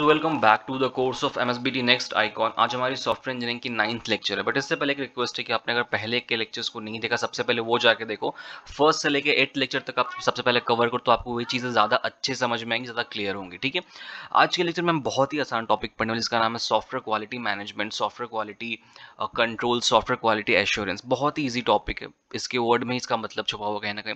Welcome back to the course of MSBT next icon. आज हमारी software engineering की 9th lecture है, but इससे पहले एक रिक्वेस्ट है कि आपने अगर पहले के लेक्चर्स को नहीं देखा, सबसे पहले वो जाके देखो। फर्स्ट से लेके 8th लेक्चर तक आप सबसे पहले कवर करो, तो आपको वही चीज़ें ज़्यादा अच्छे समझ में आएंगी, ज़्यादा क्लियर होंगी। ठीक है, आज के लेक्चर में हम बहुत ही आसान टॉपिक पढ़ने वाले, जिसका नाम है software quality management, software quality control, software quality assurance. बहुत ही ईजी टॉपिक है, इसके वर्ड में ही इसका मतलब छुपा हुआ कहीं ना कहीं,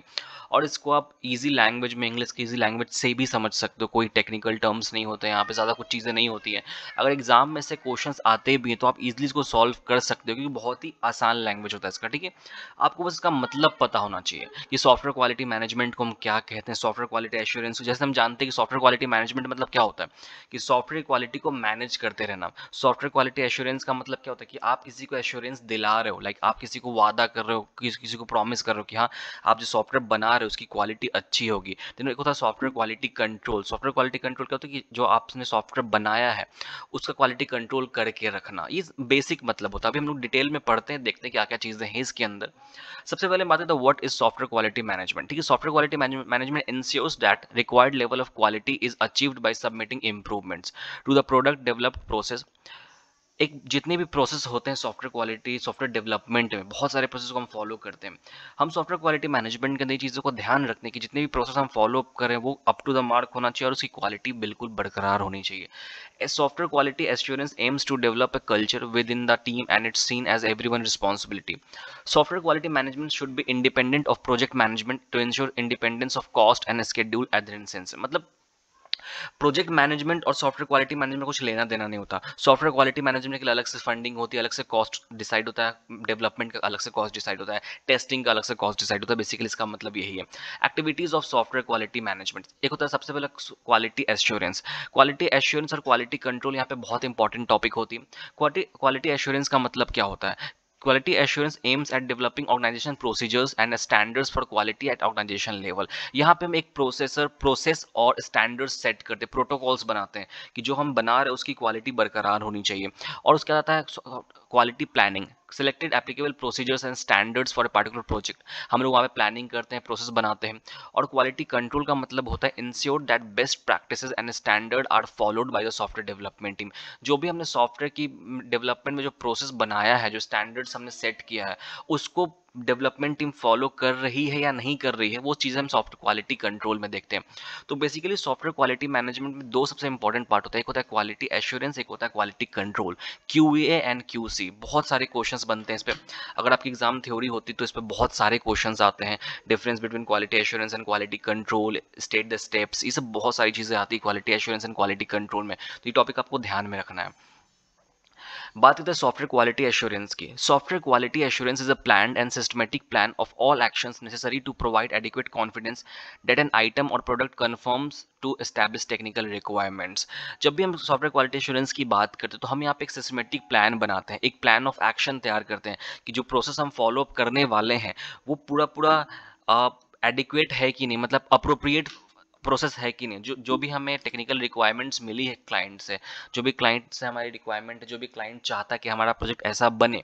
और इसको आप इजी लैंग्वेज में, इंग्लिश की इजी लैंग्वेज से भी समझ सकते हो। कोई टेक्निकल टर्म्स नहीं होते यहाँ पे, ज़्यादा कुछ चीज़ें नहीं होती है। अगर एग्जाम में से क्वेश्चंस आते भी हैं तो आप इजीली इसको सॉल्व कर सकते हो, क्योंकि बहुत ही आसान लैंग्वेज होता है इसका। ठीक है, आपको बस इसका मतलब पता होना चाहिए कि सॉफ्टवेयर क्वालिटी मैनेजमेंट को हम क्या कहते हैं, सॉफ्टवेयर क्वालिटी एश्योरेंस। जैसे हम जानते हैं कि सॉफ्टवेयर क्वालिटी मैनेजमेंट मतलब क्या होता है, कि सॉफ्टवेयर क्वालिटी को मैनेज करते रहना। सॉफ्टवेयर क्वालिटी एश्योरेंस का मतलब क्या होता है कि आप किसी को एश्योरेंस दिला रहे हो, लाइक आप किसी को वादा कर रहे हो, किसी को प्रॉमिस कर रहे हो कि हाँ, आप जो सॉफ्टवेयर बना रहे हो उसकी क्वालिटी अच्छी होगी। देन एक होता है software quality control. Software quality control क्या होता है कि जो आपने सॉफ्टवेयर बनाया है उसका क्वालिटी कंट्रोल करके रखना। ये बेसिक मतलब होता है। अभी हम लोग डिटेल में पढ़ते हैं, देखते हैं क्या क्या चीज़ें हैं इसके अंदर। सबसे पहले बात है तो what is software quality management. ठीक है, software quality management ensures that required level of quality is achieved by submitting improvements to the product developed process. एक जितने भी प्रोसेस होते हैं सॉफ्टवेयर क्वालिटी, सॉफ्टवेयर डेवलपमेंट में बहुत सारे प्रोसेस को हम फॉलो करते हैं। हम सॉफ्टवेयर क्वालिटी मैनेजमेंट के अंदर चीज़ों को ध्यान रखने की, जितने भी प्रोसेस हम फॉलो करें वो अप टू द मार्क होना चाहिए और उसकी क्वालिटी बिल्कुल बरकरार होनी चाहिए। A software quality assurance aims to develop a culture within the team and it's seen as everyone's responsibility. Software quality management should be independent of project management to ensure independence of cost and schedule adherence. मतलब project management और software quality management कुछ लेना देना नहीं होता। Software quality management के लिए अलग से फंडिंग होती है, अलग से कॉस्ट डिसाइड होता है, डेवलपमेंट का अलग से कॉस्ट डिसाइड होता है, टेस्टिंग का अलग से कॉस्ट डिसाइड होता है। बेसिकली इसका मतलब यही है। Activities of software quality management, एक होता है सबसे पहले क्वालिटी एश्योरेंस। क्वालिटी एश्योरेंस और क्वालिटी कंट्रोल यहाँ पे बहुत इंपॉर्टेंट टॉपिक होती है। क्वालिटी एश्योरेंस का मतलब क्या होता है? Quality assurance aims at developing organization procedures and standards for quality at organization level. यहाँ पे हम एक प्रोसेस और स्टैंडर्ड सेट करते हैं, प्रोटोकॉल्स बनाते हैं कि जो हम बना रहे हैं उसकी क्वालिटी बरकरार होनी चाहिए। और उसके बाद आता है quality planning, selected applicable procedures and standards for a particular project. हम लोग वहाँ पे प्लानिंग करते हैं, प्रोसेस बनाते हैं। और क्वालिटी कंट्रोल का मतलब होता है ensure that best practices and standard are followed by the software development team. जो भी हमने सॉफ्टवेयर की डेवलपमेंट में जो प्रोसेस बनाया है, जो स्टैंडर्ड्स हमने सेट किया है, उसको डेवलपमेंट टीम फॉलो कर रही है या नहीं कर रही है, वो चीज़ें हम सॉफ्टवेयर क्वालिटी कंट्रोल में देखते हैं। तो बेसिकली सॉफ्टवेयर क्वालिटी मैनेजमेंट में दो सबसे इंपॉर्टेंट पार्ट होता है, एक होता है क्वालिटी एश्योरेंस, एक होता है quality control. QA and QC, बहुत सारे क्वेश्चंस बनते हैं इस पर। अगर आपकी एग्जाम थ्योरी होती तो इस पर बहुत सारे क्वेश्चंस आते हैं। Difference between quality assurance and quality control, state the steps, ये सब बहुत सारी चीज़ें आती है quality assurance and quality control में। तो ये टॉपिक आपको ध्यान में रखना है। बात करते हैं सॉफ्टवेयर क्वालिटी एश्योरेंस की। Software quality assurance is a planned and systematic plan of all actions necessary to provide adequate confidence that an item or product conforms to establish technical requirements. जब भी हम सॉफ्टवेयर क्वालिटी एश्योरेंस की बात करते हैं तो हम यहाँ पे एक सिस्टमेटिक प्लान बनाते हैं, एक प्लान ऑफ एक्शन तैयार करते हैं कि जो प्रोसेस हम फॉलो अप करने वाले हैं वो पूरा पूरा एडिक्वेट है कि नहीं, मतलब अप्रोप्रिएट प्रोसेस है कि नहीं। जो जो भी हमें टेक्निकल रिक्वायरमेंट्स मिली है क्लाइंट से, जो भी क्लाइंट से हमारी रिक्वायरमेंट है, जो भी क्लाइंट चाहता है कि हमारा प्रोजेक्ट ऐसा बने,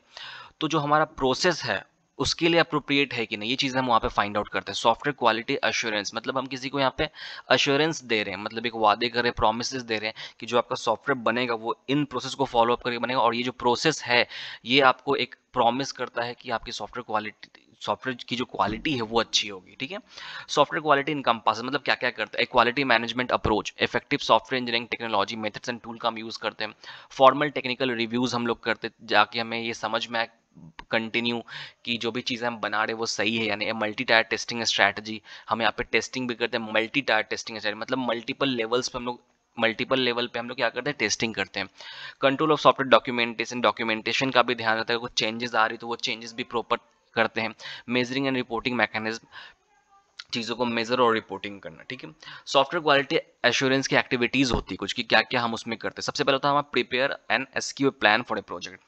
तो जो हमारा प्रोसेस है उसके लिए अप्रोप्रिएट है कि नहीं, ये चीज़ हम वहाँ पे फाइंड आउट करते हैं। सॉफ्टवेयर क्वालिटी अश्योरेंस मतलब हम किसी को यहाँ पे अश्योरेंस दे रहे हैं, मतलब एक वादे कर रहे हैं, प्रोमिसेस दे रहे हैं कि जो आपका सॉफ्टवेयर बनेगा वो इन प्रोसेस को फॉलो अप करके बनेगा, और ये जो प्रोसेस है ये आपको एक प्रॉमिस करता है कि आपकी सॉफ्टवेयर की जो क्वालिटी है वो अच्छी होगी। ठीक है, सॉफ्टवेयर क्वालिटी इनकम्पासेस मतलब क्या क्या करता है। Quality management approach, effective software engineering technology methods and tool का हम यूज़ करते हैं। फॉर्मल टेक्निकल रिव्यूज़ हम लोग करते हैं, जाके हमें ये समझ में आए कंटिन्यू कि जो भी चीज़ें हम बना रहे हैं वो सही है, यानी मल्टी टायर टेस्टिंग स्ट्रैटेजी। हम यहाँ पे टेस्टिंग भी करते हैं, मल्टी टायर टेस्टिंग स्ट्रैटेजी मतलब मल्टीपल लेवल पे हम लोग क्या करते हैं, टेस्टिंग करते हैं। कंट्रोल ऑफ सॉफ्टवेयर डॉक्यूमेंटेशन का भी ध्यान रहता है, कुछ चेंजेस आ रही तो वो चेंजेस भी प्रॉपर करते हैं। मेजरिंग एंड रिपोर्टिंग मैकेनिज्म, चीज़ों को मेजर और रिपोर्टिंग करना। ठीक है, सॉफ्टवेयर क्वालिटी एश्योरेंस की एक्टिविटीज़ होती है कुछ कि क्या क्या हम उसमें करते हैं। सबसे पहले होता है हमारा prepare and SQ plan for a project.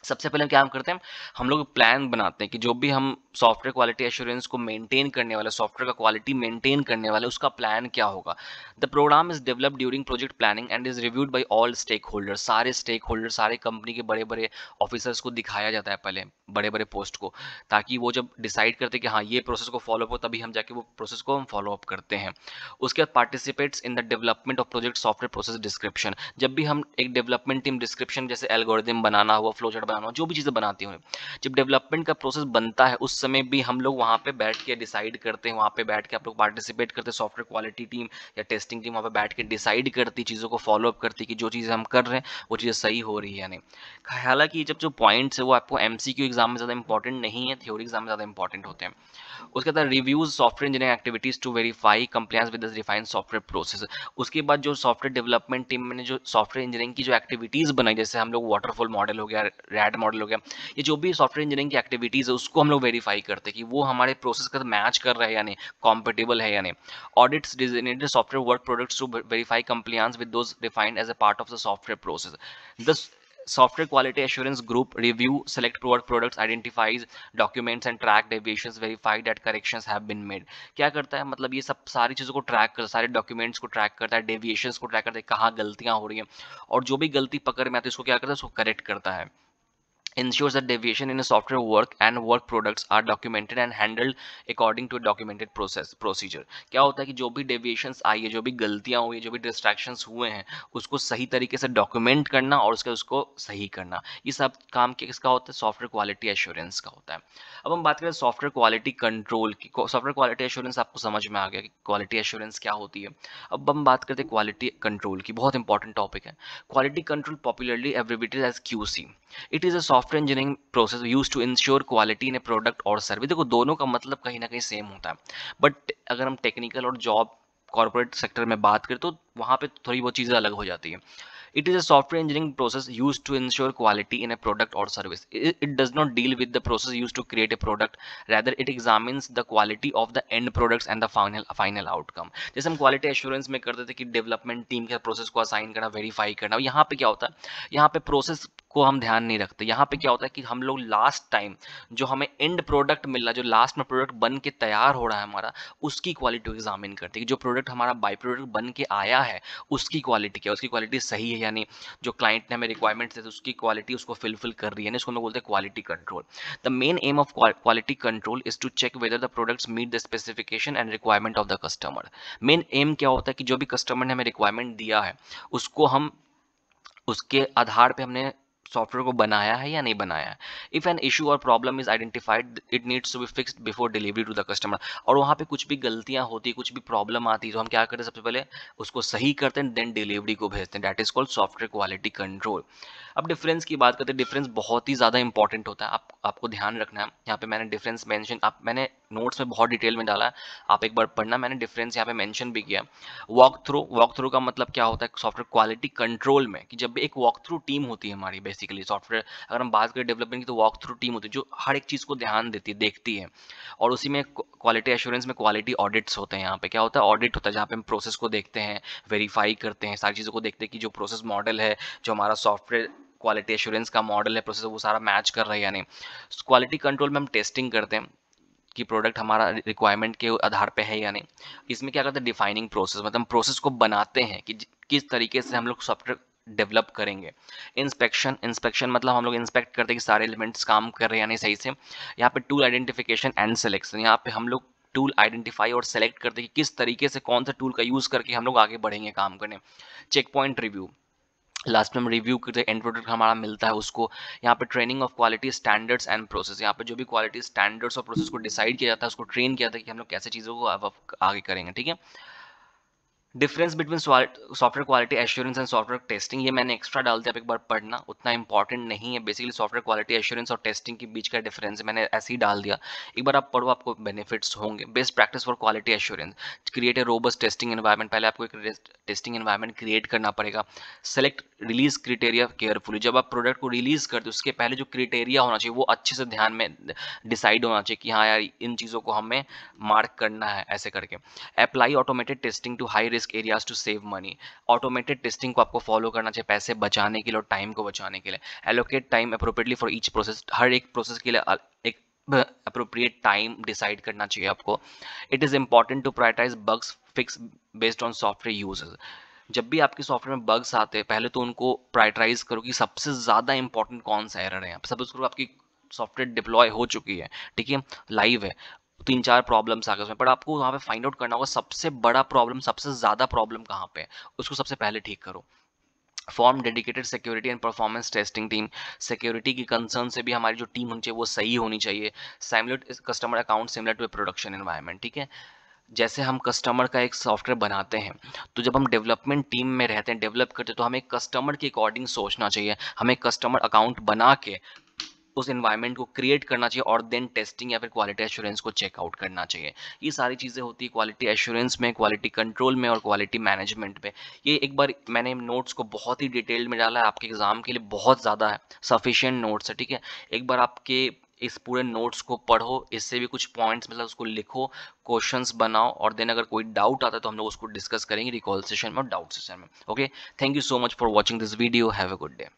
सबसे पहले क्या हम करते हैं, हम लोग प्लान बनाते हैं कि जो भी हम सॉफ्टवेयर क्वालिटी एश्योरेंस को मेंटेन करने वाले, सॉफ्टवेयर का क्वालिटी मेंटेन करने वाले, उसका प्लान क्या होगा। The program is developed during project planning and is reviewed by all stakeholder. सारे स्टेक होल्डर, सारे कंपनी के बड़े बड़े ऑफिसर्स को दिखाया जाता है पहले, बड़े बड़े पोस्ट को, ताकि वो जब डिसाइड करते हैं कि हाँ ये प्रोसेस को फॉलो अप हो, तभी हम जाके वो प्रोसेस को हम फॉलो अप करते हैं। उसके बाद participates in the development of project software process description. जब भी हम एक डेवलपमेंट टीम डिस्क्रिप्शन, जैसे एल्गोरिदम बनाना हुआ, फ्लो चार्ट बनाना हुआ, जो भी चीज़ें बनाती हुई, जब डेवलपमेंट का प्रोसेस बनता है उस समय भी हम लोग वहाँ पे बैठ के डिसाइड करते हैं, वहाँ पे बैठ के आप लोग पार्टिसिपेट करते हैं, सॉफ्टवेयर क्वालिटी टीम या टेस्टिंग टीम वहाँ पे बैठ के डिसाइड करती, चीज़ों को फॉलो अप करती कि जो चीज़ें हम कर रहे हैं वो चीज़ें सही हो रही है या नहीं। हालांकि जब जो पॉइंट्स है वो आपको एमसीक्यू एग्जाम में ज़्यादा इंपॉर्टेंट नहीं है, थ्योरी एग्जाम में ज़्यादा इंपॉर्टेंट होते हैं। उसके बाद reviews software engineering activities to verify compliance with the defined software process. उसके बाद जो सॉफ्टवेयर डेवलपमेंट टीम ने जो सॉफ्टवेयर इंजीनियरिंग की जो एक्टिविटीज बनाई, जैसे हम लोग वाटरफॉल मॉडल हो गया, रैड मॉडल हो गया, ये जो भी सॉफ्टवेयर इंजीनियरिंग की एक्टिविटीज है उसको हम लोग वेरीफाई करते हैं कि वो हमारे प्रोसेस के साथ मैच कर रहा है या नहीं, कॉम्पेटेबल है या नहीं। Audits designated software work products to verify compliance with those defined as a part of the software process. The Software Quality Assurance Group review select products, identifies documents and track deviations, verify that corrections have been made। क्या करता है, मतलब ये सब सारी चीज़ों को track करता है, सारे डॉक्यूमेंट्स को ट्रैक करता है, डेविएशंस को ट्रैक करता है, कहाँ गलतियाँ हो रही हैं, और जो भी गलती पकड़ में आती है उसको क्या करता है, उसको करेक्ट करता है। ensures that deviation in a software work and work products are documented and handled according to a documented procedure। क्या होता है कि जो भी डेविएशंस आई है, जो भी गलतियां हुई है, जो भी डिस्ट्रैक्शंस हुए हैं, उसको सही तरीके से डॉक्यूमेंट करना और उसको सही करना, ये सब काम किसका होता है, सॉफ्टवेयर क्वालिटी एश्योरेंस का होता है। अब हम बात करें सॉफ्टवेयर क्वालिटी कंट्रोल की। सॉफ्टवेयर क्वालिटी एश्योरेंस आपको समझ में आ गया कि क्वालिटी एश्योरेंस क्या होती है। अब हम बात करते हैं क्वालिटी कंट्रोल की, बहुत इंपॉर्टेंट टॉपिक है। Quality control popularly abbreviated as QC। It is a software engineering process use to ensure quality in a product or service. देखो दोनों का मतलब कहीं ना कहीं सेम होता है, बट अगर हम टेक्निकल और जॉब कॉर्पोरेट सेक्टर में बात करें तो वहाँ पे थोड़ी बहुत चीज़ें अलग हो जाती है। It is a software engineering process used to ensure quality in a product or service. It does not deal with the process used to create a product. Rather, it examines the quality of the end products and the final outcome. जैसे हम quality assurance में करते थे कि development team के process को assign करना, verify करना, यहाँ पे क्या होता है, यहाँ पे प्रोसेस को हम ध्यान नहीं रखते। यहाँ पे क्या होता है कि हम लोग लास्ट टाइम जो हमें एंड प्रोडक्ट मिल रहा है, जो लास्ट में प्रोडक्ट बन के तैयार हो रहा है हमारा, उसकी क्वालिटी को एग्जामिन करते हैं कि जो प्रोडक्ट हमारा बाई प्रोडक्ट बन के आया है उसकी क्वालिटी क्या है, उसकी क्वालिटी सही है यानी जो क्लाइंट ने हमें रिक्वायरमेंट्स थे उसकी क्वालिटी उसको फिलफिल कर रही है ना, इसको हम लोग बोलते हैं quality control. The main aim of quality control is to check whether the products meet the specification and requirement of the customer. Main aim क्या होता है कि जो भी कस्टमर ने हमें रिक्वायरमेंट दिया है उसको हम उसके आधार पे हमने सॉफ्टवेयर को बनाया है या नहीं बनाया है। If an issue or problem is identified it needs to be fixed before delivery to the customer. और वहाँ पे कुछ भी गलतियाँ होती, कुछ भी प्रॉब्लम आती है तो हम क्या करते हैं, सबसे पहले उसको सही करते हैं, देन डिलीवरी को भेजते हैं। That is called software quality control. अब डिफरेंस की बात करते हैं, डिफरेंस बहुत ही ज़्यादा इंपॉर्टेंट होता है, आपको ध्यान रखना है। यहाँ पे मैंने डिफरेंस मेंशन मैंने नोट्स में बहुत डिटेल में डाला है, आप एक बार पढ़ना, मैंने डिफरेंस यहाँ पे मेंशन भी किया। वॉक थ्रू का मतलब क्या होता है सॉफ्टवेयर क्वालिटी कंट्रोल में, कि जब एक वॉक थ्रू टीम होती है हमारी, बेसिकली सॉफ्टवेयर अगर हम बात करें डेवलपमेंट की तो वॉक थ्रू टीम होती है जो हर एक चीज़ को ध्यान देती है, देखती है। और उसी में क्वालिटी एश्योरेंस में क्वालिटी ऑडिट्स होते हैं। यहाँ पे क्या होता है, ऑडिट होता है जहाँ पे हम प्रोसेस को देखते हैं, वेरीफाई करते हैं, सारी चीज़ों को देखते हैं कि जो प्रोसेस मॉडल है, जो हमारा सॉफ्टवेयर क्वालिटी एश्योरेंस का मॉडल है, प्रोसेस, वो सारा मैच कर रहा है या नहीं। क्वालिटी कंट्रोल में हम टेस्टिंग करते हैं कि प्रोडक्ट हमारा रिक्वायरमेंट के आधार पे है या नहीं। इसमें क्या करते हैं, डिफाइनिंग प्रोसेस, मतलब प्रोसेस को बनाते हैं कि किस तरीके से हम लोग सॉफ्टवेयर डेवलप करेंगे। इंस्पेक्शन मतलब हम लोग इंस्पेक्ट करते हैं कि सारे एलिमेंट्स काम कर रहे हैं या नहीं सही से। यहाँ पे टूल आइडेंटिफिकेशन एंड सिलेक्शन, यहाँ पे हम लोग टूल आइडेंटिफाई और सेलेक्ट करते हैं कि किस तरीके से कौन सा टूल का यूज़ करके हम लोग आगे बढ़ेंगे काम करने। चेक पॉइंट रिव्यू, लास्ट में हम रिव्यू करते एंड प्रोडक्ट हमारा मिलता है उसको। यहाँ पे training of quality standards and process, यहाँ पे जो भी क्वालिटी स्टैंडर्ड्स और प्रोसेस को डिसाइड किया जाता है, उसको ट्रेन किया जाता है कि हम लोग कैसे चीज़ों को अब आगे करेंगे। ठीक है, difference between software quality assurance and software testing, ये मैंने एक्स्ट्रा डाल दिया, आप एक बार पढ़ना, उतना इंपॉर्टेंट नहीं है। बेसिकली सॉफ्टवेयर क्वालिटी एश्योरेंस और टेस्टिंग के बीच का डिफरेंस मैंने ऐसे ही डाल दिया, एक बार आप पढ़ो, आपको बेनिफिट्स होंगे। Best practice for quality assurance, create a robust testing environment, पहले आपको एक टेस्टिंग एनवायरनमेंट क्रिएट करना पड़ेगा। सेलेक्ट रिलीज क्रिटेरिया केयरफुली, जब आप प्रोडक्ट को रिलीज करते हो उसके पहले जो क्रिटेरिया होना चाहिए वो अच्छे से ध्यान में डिसाइड होना चाहिए कि हाँ यार इन चीज़ों को हमें मार्क करना है ऐसे करके। Apply automated testing to high risk risk areas to save money. Automated testing को आपको फॉलो करना चाहिए पैसे बचाने के लिए और टाइम को बचाने के लिए। Allocate time appropriately for each process, हर एक प्रोसेस के लिए एक अप्रोप्रिएट टाइम डिसाइड करना चाहिए आपको। It is important to prioritize bugs fix based on software usages. जब भी आपके सॉफ्टवेयर में बग्स आते हैं पहले तो उनको प्रायोरिटाइज करो कि सबसे ज़्यादा इंपॉर्टेंट कौन सा एरर है। सपोज करो आपकी सॉफ्टवेयर डिप्लॉय हो चुकी है, ठीक है, लाइव है, 3-4 प्रॉब्लम्स आ गए उसमें, पर आपको वहाँ पे फाइंड आउट करना होगा सबसे बड़ा प्रॉब्लम, सबसे ज़्यादा प्रॉब्लम कहाँ पे है, उसको सबसे पहले ठीक करो। Form dedicated security and performance testing team. Security की कंसर्न से भी हमारी जो टीम होनी चाहिए वो सही होनी चाहिए। Simulate customer account similar to a production environment, ठीक है। जैसे हम कस्टमर का एक सॉफ्टवेयर बनाते हैं तो जब हम डेवलपमेंट टीम में रहते हैं, डेवलप करते हैं, तो हमें कस्टमर के अकॉर्डिंग सोचना चाहिए। हमें कस्टमर अकाउंट बना के उस एनवायरनमेंट को क्रिएट करना चाहिए और देन टेस्टिंग या फिर क्वालिटी एश्योरेंस को चेकआउट करना चाहिए। ये सारी चीज़ें होती है क्वालिटी एश्योरेंस में, क्वालिटी कंट्रोल में और क्वालिटी मैनेजमेंट में। ये एक बार मैंने नोट्स को बहुत ही डिटेल में डाला है, आपके एग्जाम के लिए बहुत ज़्यादा है, सफिशिएंट नोट्स है, ठीक है। एक बार आपके इस पूरे नोट्स को पढ़ो, इससे भी कुछ पॉइंट्स मतलब उसको लिखो, क्वेश्चंस बनाओ और देन अगर कोई डाउट आता है तो हम लोग उसको डिस्कस करेंगे रिकॉल सेशन में और डाउट सेशन में। Okay, thank you so much for watching this video, have a good day.